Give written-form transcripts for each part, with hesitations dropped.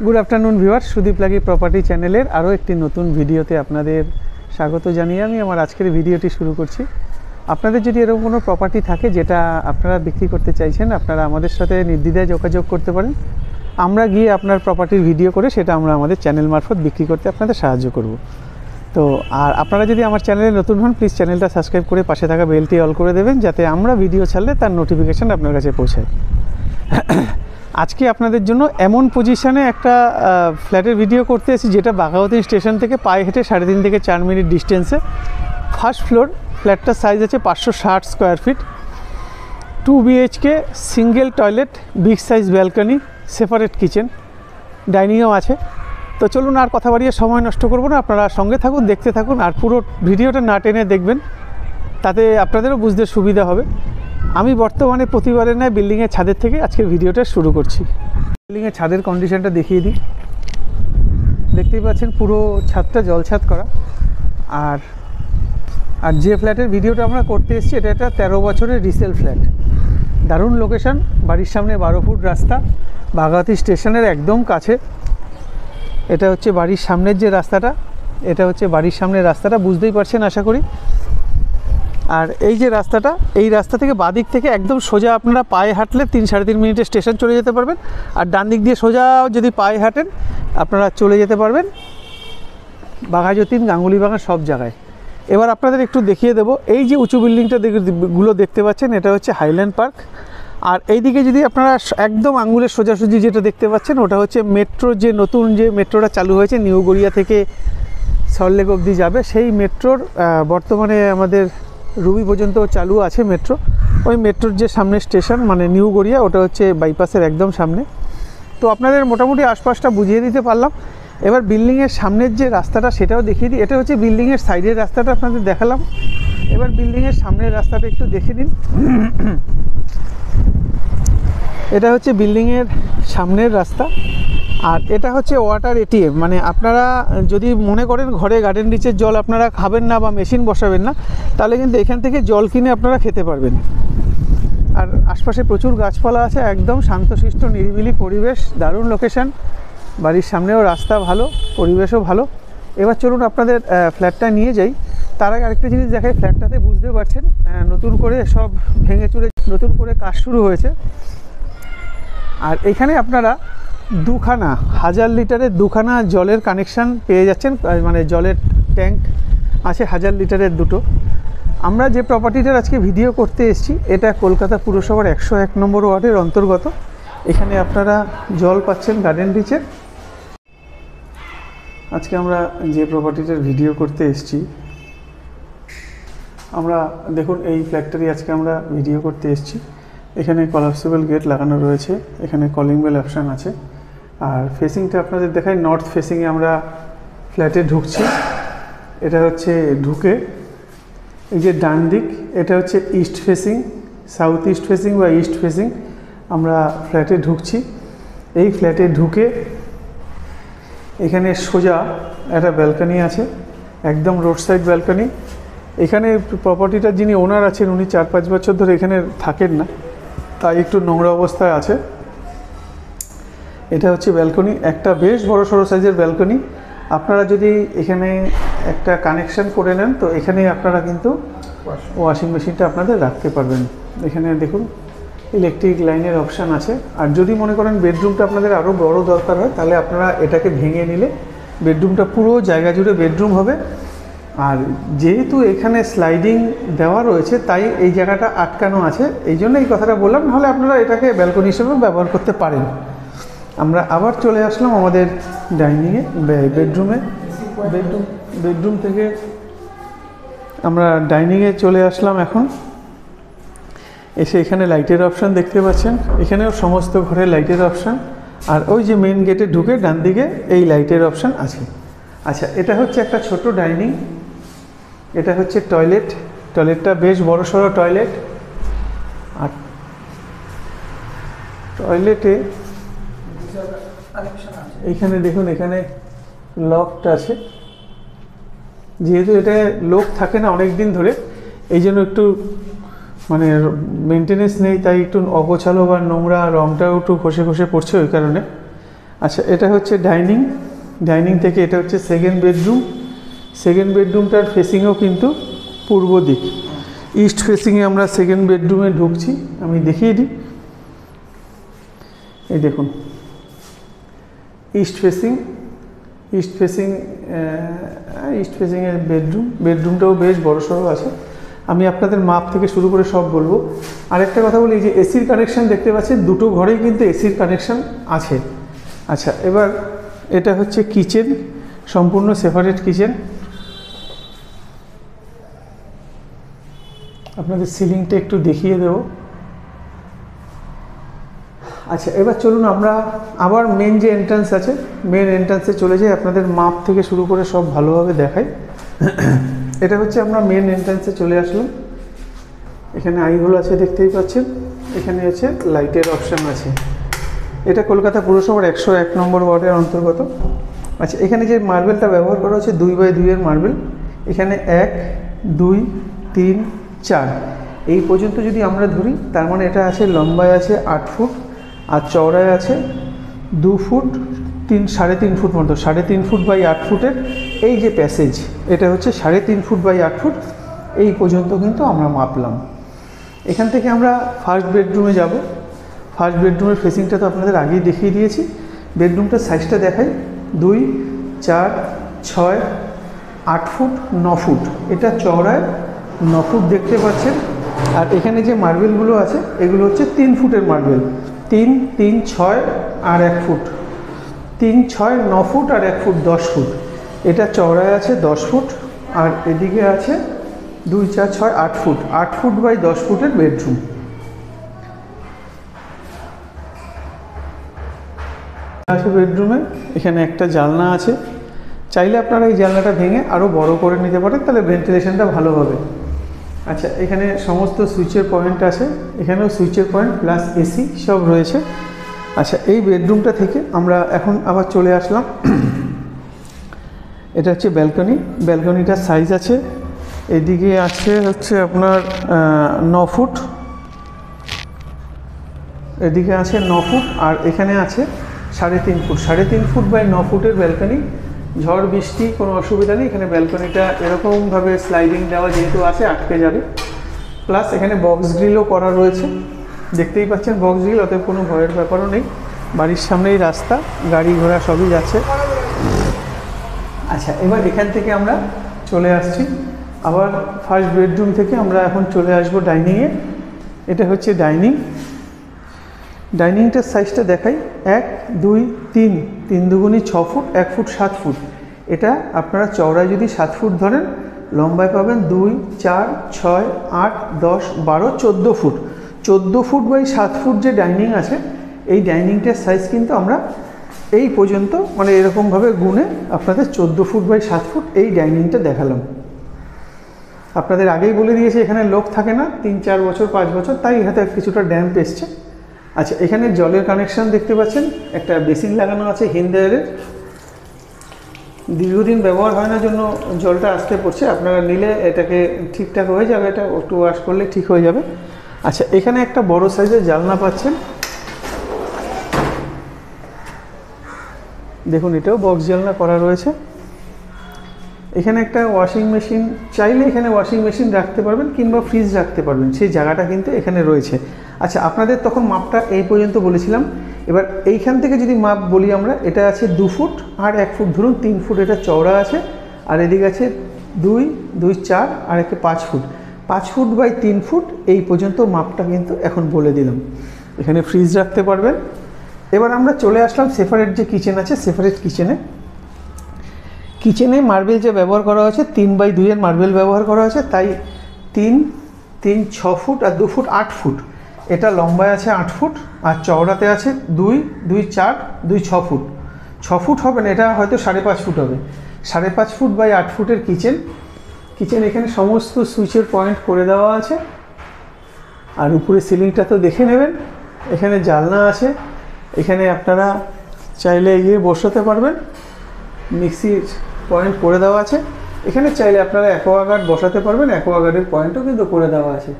Good afternoon viewer, Sudip লাগি property চ্যানেলের আরও একটি নতুন ভিডিওতে আপনাদের স্বাগত জানিয়ে আমি আমার আজকের ভিডিওটি শুরু করছি। আপনাদের যদি এরকম কোনো প্রপার্টি থাকে যেটা আপনারা বিক্রি করতে চাইছেন, আপনারা আমাদের সাথে নির্দ্বিধায় যোগাযোগ করতে পারেন। আমরা গিয়ে আপনার প্রপার্টির ভিডিও করে সেটা আমরা আমাদের চ্যানেল মারফত বিক্রি করতে আপনাদের সাহায্য করব। তো আর আপনারা যদি আমার চ্যানেলে নতুন হন, প্লিজ চ্যানেলটা সাবস্ক্রাইব করে পাশে থাকা বেলটি অল করে দেবেন, যাতে আমরা ভিডিও ছাড়লে তার নোটিফিকেশান আপনার কাছে পৌঁছায়। আজকে আপনাদের জন্য এমন পজিশানে একটা ফ্ল্যাটের ভিডিও করতে এসেছি যেটা বাঘাযতীন স্টেশন থেকে পায়ে হেঁটে 3.5 থেকে 4 মিনিট ডিস্টেন্সে। ফার্স্ট ফ্লোর, ফ্ল্যাটটার সাইজ আছে 560 square feet, 2 BHK, single toilet, big size balcony, separate kitchen, ডাইনিংও আছে। তো চলুন আর কথা বাড়িয়ে সময় নষ্ট করব না, আপনারা সঙ্গে থাকুন, দেখতে থাকুন আর পুরো ভিডিওটা না টেনে দেখবেন, তাতে আপনাদেরও বুঝতে সুবিধা হবে। আমি বর্তমানে প্রতিবারের ন্যায় বিল্ডিংয়ের ছাদের থেকে আজকে ভিডিওটা শুরু করছি। বিল্ডিংয়ের ছাদের কন্ডিশনটা দেখিয়ে দিই। দেখতেই পাচ্ছেন পুরো ছাদটা জলছাদ করা। আর যে ফ্ল্যাটের ভিডিওটা আমরা করতে এসেছি এটা একটা 13 বছরের রিসেল ফ্ল্যাট। দারুণ লোকেশন, বাড়ির সামনে 12 ফুট রাস্তা, বাঘাযতীন স্টেশনের একদম কাছে। এটা হচ্ছে বাড়ির সামনের যে রাস্তাটা, এটা হচ্ছে বাড়ির সামনের রাস্তাটা, বুঝতেই পারছেন আশা করি। আর এই যে রাস্তাটা, এই রাস্তা থেকে বাদিক থেকে একদম সোজা আপনারা পায়ে হাঁটলে 3-3.5 মিনিটে স্টেশন চলে যেতে পারবেন। আর ডান দিক দিয়ে সোজা যদি পায়ে হাঁটেন আপনারা চলে যেতে পারবেন বাঘাযতীন, গাঙ্গুলিবাগান, সব জায়গায়। এবার আপনাদের একটু দেখিয়ে দেবো, এই যে উঁচু বিল্ডিংটা গুলো দেখতে পাচ্ছেন এটা হচ্ছে হাইল্যান্ড পার্ক। আর এইদিকে যদি আপনারা একদম আঙ্গুলের সোজাসুজি যেটা দেখতে পাচ্ছেন ওটা হচ্ছে মেট্রো, যে নতুন যে মেট্রোটা চালু হয়েছে নিউ গড়িয়া থেকে সল্টলেক অবধি যাবে, সেই মেট্রোর বর্তমানে আমাদের রুবি পর্যন্ত চালু আছে মেট্রো। ওই মেট্রোর যে সামনে স্টেশন মানে নিউ গড়িয়া, ওটা হচ্ছে বাইপাসের একদম সামনে। তো আপনাদের মোটামুটি আশপাশটা বুঝিয়ে দিতে পারলাম। এবার বিল্ডিংয়ের সামনের যে রাস্তাটা সেটাও দেখিয়ে দিই। এটা হচ্ছে বিল্ডিংয়ের সাইডের রাস্তাটা আপনাদের দেখালাম। এবার বিল্ডিংয়ের সামনের রাস্তাটা একটু দেখে দিন। এটা হচ্ছে বিল্ডিংয়ের সামনের রাস্তা। আর এটা হচ্ছে ওয়াটার এটিএম, মানে আপনারা যদি মনে করেন ঘরে গার্ডেন রিচের জল আপনারা খাবেন না বা মেশিন বসাবেন না, তাহলে কিন্তু এখান থেকে জল কিনে আপনারা খেতে পারবেন। আর আশপাশে প্রচুর গাছপালা আছে, একদম শান্তশিষ্ট নিরিবিলি পরিবেশ, দারুণ লোকেশান, বাড়ির সামনেও রাস্তা ভালো, পরিবেশও ভালো। এবার চলুন আপনাদের ফ্ল্যাটটা নিয়ে যাই। তার আগে আরেকটা জিনিস দেখাই। ফ্ল্যাটটাতে বুঝতে পারছেন নতুন করে সব ভেঙে চুরে নতুন করে কাজ শুরু হয়েছে। আর এখানে আপনারা 1000 লিটারের 2খানা জলের কানেকশান পেয়ে যাচ্ছেন, মানে জলের ট্যাঙ্ক আছে 1000 লিটারের 2টো। আমরা যে প্রপার্টিটার আজকে ভিডিও করতে এসেছি এটা কলকাতা পুরসভার 101 নম্বর ওয়ার্ডের অন্তর্গত। এখানে আপনারা জল পাচ্ছেন গার্ডেন রিচের। আজকে আমরা যে প্রপার্টিটার ভিডিও করতে এসেছি, আমরা দেখুন এই ফ্ল্যাটটারই আজকে আমরা ভিডিও করতে এসেছি। এখানে কলাপসিবল গেট লাগানো রয়েছে, এখানে কলিং বেল অপশান আছে। আর ফেসিংটা আপনাদের দেখাই, নর্থ ফেসিংয়ে আমরা ফ্ল্যাটে ঢুকছি। এটা হচ্ছে ঢুকে এই যে ডান দিক, এটা হচ্ছে east facing, south east facing বা ইস্ট ফেসিং। আমরা ফ্ল্যাটে ঢুকছি। এই ফ্ল্যাটে ঢুকে এখানে সোজা একটা ব্যালকনি আছে, একদম রোড সাইড ব্যালকনি। এখানে প্রপার্টিটার যিনি ওনার আছেন উনি 4-5 বছর ধরে এখানে থাকেন না, তাই একটু নোংরা অবস্থায় আছে। এটা হচ্ছে ব্যালকনি, একটা বেশ বড় সড়ো সাইজের ব্যালকনি। আপনারা যদি এখানে একটা কানেকশান করে নেন তো এখানে আপনারা কিন্তু ওয়াশিং মেশিনটা আপনাদের রাখতে পারবেন। এখানে দেখুন ইলেকট্রিক লাইনের অপশান আছে। আর যদি মনে করেন বেডরুমটা আপনাদের আরও বড় দরকার হয় তাহলে আপনারা এটাকে ভেঙে নিলে বেডরুমটা পুরো জায়গা জুড়ে বেডরুম হবে। আর যেহেতু এখানে স্লাইডিং দেওয়া রয়েছে তাই এই জায়গাটা আটকানো আছে, এই জন্য এই কথাটা বললাম, নাহলে আপনারা এটাকে ব্যালকনি হিসেবে ব্যবহার করতে পারেন। আমরা আবার চলে আসলাম আমাদের ডাইনিংয়ে, বেডরুমে। বেডরুম থেকে আমরা ডাইনিংয়ে চলে আসলাম এখন। এসে এখানে লাইটের অপশান দেখতে পাচ্ছেন, এখানেও সমস্ত ঘরে লাইটের অপশান। আর ওই যে মেন গেটে ঢুকে ডান দিকে এই লাইটের অপশান আছে। আচ্ছা, এটা হচ্ছে একটা ছোট ডাইনিং, এটা হচ্ছে টয়লেট। টয়লেটটা বেশ বড় সড়ো টয়লেট। আর টয়লেটে এইখানে দেখুন এখানে লকড আছে। যেহেতু এটা লোক থাকে না অনেক দিন ধরে, এই জন্য একটু মানে মেনটেনেন্স নেই, তাই একটু অগোছালো বা নোংরা, রঙটাও একটু ঘষে ঘষে পড়ছে ওই কারণে। আচ্ছা, এটা হচ্ছে ডাইনিং। ডাইনিং থেকে এটা হচ্ছে সেকেন্ড বেডরুম। সেকেন্ড বেডরুমটার ফেসিংও কিন্তু পূর্ব দিক, ইস্ট ফেসিংয়ে আমরা সেকেন্ড বেডরুমে ঢুকছি। আমি দেখিয়ে দিই, এই দেখুন ইস্ট ফেসিং। ইস্ট ফেসিংয়ের বেডরুমটাও বেশ বড়সড় আছে। আমি আপনাদের মাপ থেকে শুরু করে সব বলবো। আরেকটা কথা বলি, যে এসির কানেকশান দেখতে পাচ্ছেন, দুটো ঘরেই কিন্তু এসির কানেকশান আছে। আচ্ছা, এবার এটা হচ্ছে কিচেন, সম্পূর্ণ সেপারেট কিচেন। আপনাদের সিলিংটা একটু দেখিয়ে দেব। আচ্ছা, এবার চলুন আমরা আবার মেন যে এন্ট্রান্স আছে, মেন এন্ট্রান্সে চলে যাই, আপনাদের মাপ থেকে শুরু করে সব ভালোভাবে দেখাই। এটা হচ্ছে আমরা মেন এন্ট্রান্সে চলে আসলাম। এখানে আইহোল আছে দেখতেই পাচ্ছেন, এখানে হচ্ছে লাইটের অপশান আছে। এটা কলকাতা পুরসভার 101 নম্বর ওয়ার্ডের অন্তর্গত। আচ্ছা, এখানে যে মার্বেলটা ব্যবহার করা হচ্ছে 2x2 এর মার্বেল। এখানে 1, 2, 3, 4 এই পর্যন্ত যদি আমরা ধরি, তার মানে এটা আছে লম্বায় আছে 8 ফুট আর চওড়ায় আছে 2 ফুট, 3.5 ফুট মতো। 3.5 ফুট বাই 8 ফুটের এই যে প্যাসেজ, এটা হচ্ছে 3.5 ফুট বাই 8 ফুট। এই পর্যন্ত কিন্তু আমরা মাপলাম। এখান থেকে আমরা ফার্স্ট বেডরুমে যাব। ফার্স্ট বেডরুমের ফেসিংটা তো আপনাদের আগেই দেখিয়ে দিয়েছি। বেডরুমটার সাইজটা দেখাই, 2, 4, 6, 8 ফুট, 9 ফুট। এটা চওড়ায় 9 ফুট দেখতে পাচ্ছেন। আর এখানে যে মার্বেলগুলো আছে, এগুলো হচ্ছে 3 ফুটের মার্বেল। 3, 3, 6 আর 1 ফুট। 3, 6, 9 ফুট আর 1 ফুট 10 ফুট। এটা চওড়ায় আছে 10 ফুট। আর এদিকে আছে 2, 4, 6, 8 ফুট। 8 ফুট বাই 10 ফুটের বেডরুম আছে বেডরুমে। এখানে একটা জানলা আছে, চাইলে আপনারা এই জানলাটা ভেঙে আরও বড় করে নিতে পারেন, তাহলে ভেন্টিলেশনটা ভালো হবে। আচ্ছা, এখানে সমস্ত সুইচের পয়েন্ট আছে, এখানেও সুইচের পয়েন্ট প্লাস এসি সব রয়েছে। আচ্ছা, এই বেডরুমটা থেকে আমরা এখন আবার চলে আসলাম। এটা হচ্ছে ব্যালকনি। ব্যালকনিটার সাইজ আছে, এদিকে আছে হচ্ছে আপনার 9 ফুট, এদিকে আছে 9 ফুট আর এখানে আছে 3.5 ফুট। 3.5 ফুট বাই 9 ফুটের ব্যালকনি। ঝড় বৃষ্টি কোনো অসুবিধা নেই। এখানে ব্যালকনিটা এরকমভাবে স্লাইডিং দেওয়া যেহেতু আছে, আটকে যাবে। প্লাস এখানে বক্স গ্রিলও করা রয়েছে, দেখতেই পাচ্ছেন বক্স গ্রিল, অতএব কোনো ভয়ের ব্যাপারও নেই। বাড়ির সামনেই রাস্তা, গাড়ি ঘোড়া সবই যাচ্ছে। আচ্ছা, এবার এখান থেকে আমরা চলে আসছি আবার ফার্স্ট বেডরুম থেকে আমরা এখন চলে আসব ডাইনিংয়ে। এটা হচ্ছে ডাইনিং। ডাইনিংটার সাইজটা দেখাই, 1, 2, 3, 3 দুগুণী 6 ফুট, 1 ফুট 7 ফুট। এটা আপনারা চওড়ায় যদি 7 ফুট ধরেন, লম্বায় পাবেন 2, 4, 6, 8, 10, 12, 14 ফুট। 14 ফুট বাই 7 ফুট যে ডাইনিং আছে, এই ডাইনিংটার সাইজ কিন্তু আমরা এই পর্যন্ত মানে এরকমভাবে গুনে আপনাদের 14 ফুট বাই 7 ফুট এই ডাইনিংটা দেখালাম। আপনাদের আগেই বলে দিয়েছি এখানে লোক থাকে না 3-4 বছর 5 বছর, তাই হয়তো কিছুটা ড্যাম্প এসছে। আচ্ছা, এখানে জলের কানেকশান দেখতে পাচ্ছেন, একটা বেসিন লাগানো আছে হিন্দায়ারের। দীর্ঘদিন ব্যবহার হয় না জন্য জলটা আসতে পড়ছে, আপনারা নিলে এটাকে ঠিকঠাক হয়ে যাবে, এটা একটু ওয়াশ করলে ঠিক হয়ে যাবে। আচ্ছা, এখানে একটা বড় সাইজের জানলা পাচ্ছেন, দেখুন এটাও বক্স জানলা করা রয়েছে। এখানে একটা ওয়াশিং মেশিন, চাইলে এখানে ওয়াশিং মেশিন রাখতে পারবেন কিংবা ফ্রিজ রাখতে পারবেন, সেই জায়গাটা কিন্তু এখানে রয়েছে। আচ্ছা, আপনাদের তখন মাপটা এই পর্যন্ত বলেছিলাম। এবার এইখান থেকে যদি মাপ বলি আমরা, এটা আছে 2 ফুট আর 1 ফুট, ধরুন 3 ফুট এটা চওড়া আছে। আর এদিকে আছে 2, 2, 4 আর একে 5 ফুট। 5 ফুট বাই 3 ফুট এই পর্যন্ত মাপটা কিন্তু এখন বলে দিলাম। এখানে ফ্রিজ রাখতে পারবেন। এবার আমরা চলে আসলাম সেপারেট যে কিচেন আছে, সেপারেট কিচেনে মার্বেল যে ব্যবহার করা হয়েছে 3x2 এর মার্বেল ব্যবহার করা হয়েছে, তাই 3, 3, 6 ফুট আর 2 ফুট 8 ফুট। এটা লম্বায় আছে 8 ফুট আর চওড়াতে আছে 2, 2, 4, 2, 6 ফুট। 6 ফুট হবে না, এটা হয়তো 5.5 ফুট হবে। 5.5 ফুট বাই 8 ফুটের কিচেন। এখানে সমস্ত সুইচের পয়েন্ট করে দেওয়া আছে। আর উপরে সিলিংটা তো দেখে নেবেন। এখানে জানলা আছে, এখানে আপনারা চাইলে গিয়ে বসাতে পারবেন। মিক্সির পয়েন্ট করে দেওয়া আছে। এখানে চাইলে আপনারা অ্যাকোয়াগার্ড বসাতে পারবেন, অ্যাকোয়াগার্ডের পয়েন্টও কিন্তু করে দেওয়া আছে।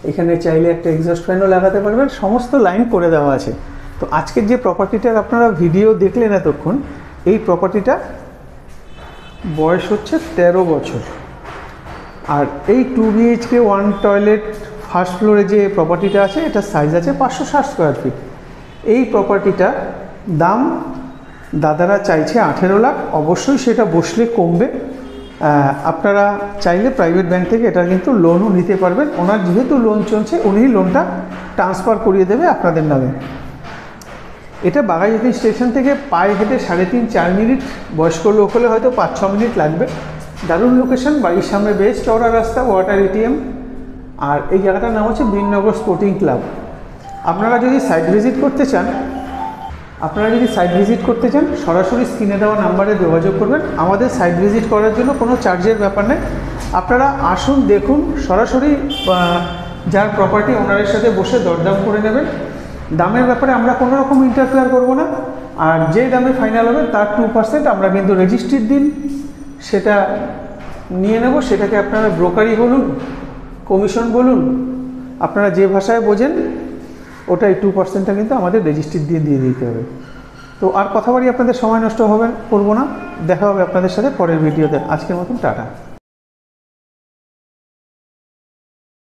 এখানে চাইলে একটা এক্সস্ট ফ্যানও লাগাতে পারবেন, সমস্ত লাইন করে দেওয়া আছে। তো আজকের যে প্রপার্টিটার আপনারা ভিডিও দেখলেন এতক্ষণ, এই প্রপার্টিটা বয়স হচ্ছে 13 বছর। আর এই 2 BHK 1 টয়লেট ফার্স্ট ফ্লোরে যে প্রপার্টিটা আছে, এটার সাইজ আছে 560 স্কোয়ার ফিট। এই প্রপার্টিটা দাম দাদারা চাইছে 18 লাখ। অবশ্যই সেটা বসলে কমবে। আপনারা চাইলে প্রাইভেট ব্যাংক থেকে এটা কিন্তু লোনও নিতে পারবেন। ওনার যেহেতু লোন চলছে, উনি লোনটা ট্রান্সফার করিয়ে দেবে আপনাদের নামে। এটা বাঘাযতীন স্টেশন থেকে পায়ে হেঁটে 3.5-4 মিনিট, বয়স্ক লোক হলে হয়তো 5-6 মিনিট লাগবে। দারুণ লোকেশন, বাড়ির সামনে বেশ চওড়া রাস্তা, ওয়াটার ATM। আর এই জায়গাটার নাম হচ্ছে বীরনগর স্পোর্টিং ক্লাব। আপনারা যদি সাইট ভিজিট করতে চান, সরাসরি স্ক্রিনে দেওয়া নাম্বারে যোগাযোগ করবেন। আমাদের সাইট ভিজিট করার জন্য কোনো চার্জের ব্যাপার নেই। আপনারা আসুন, দেখুন, সরাসরি যার প্রপার্টি ওনারের সাথে বসে দরদাম করে নেবেন। দামের ব্যাপারে আমরা কোনো রকম ইন্টারফেয়ার করব না। আর যে দামে ফাইনাল হবে তার 2% আমরা কিন্তু রেজিস্ট্রির দিন সেটা নিয়ে নেব। সেটাকে আপনারা ব্রোকারি বলুন, কমিশন বলুন, আপনারা যে ভাষায় বোঝেন, ওটাই 2%টা কিন্তু আমাদের রেজিস্ট্রির দিয়ে দিতে হবে। তো আর কথা বাড়ি আপনাদের সময় নষ্ট করবো না। দেখা হবে আপনাদের সাথে পরের ভিডিওতে। আজকের মতন টাটা।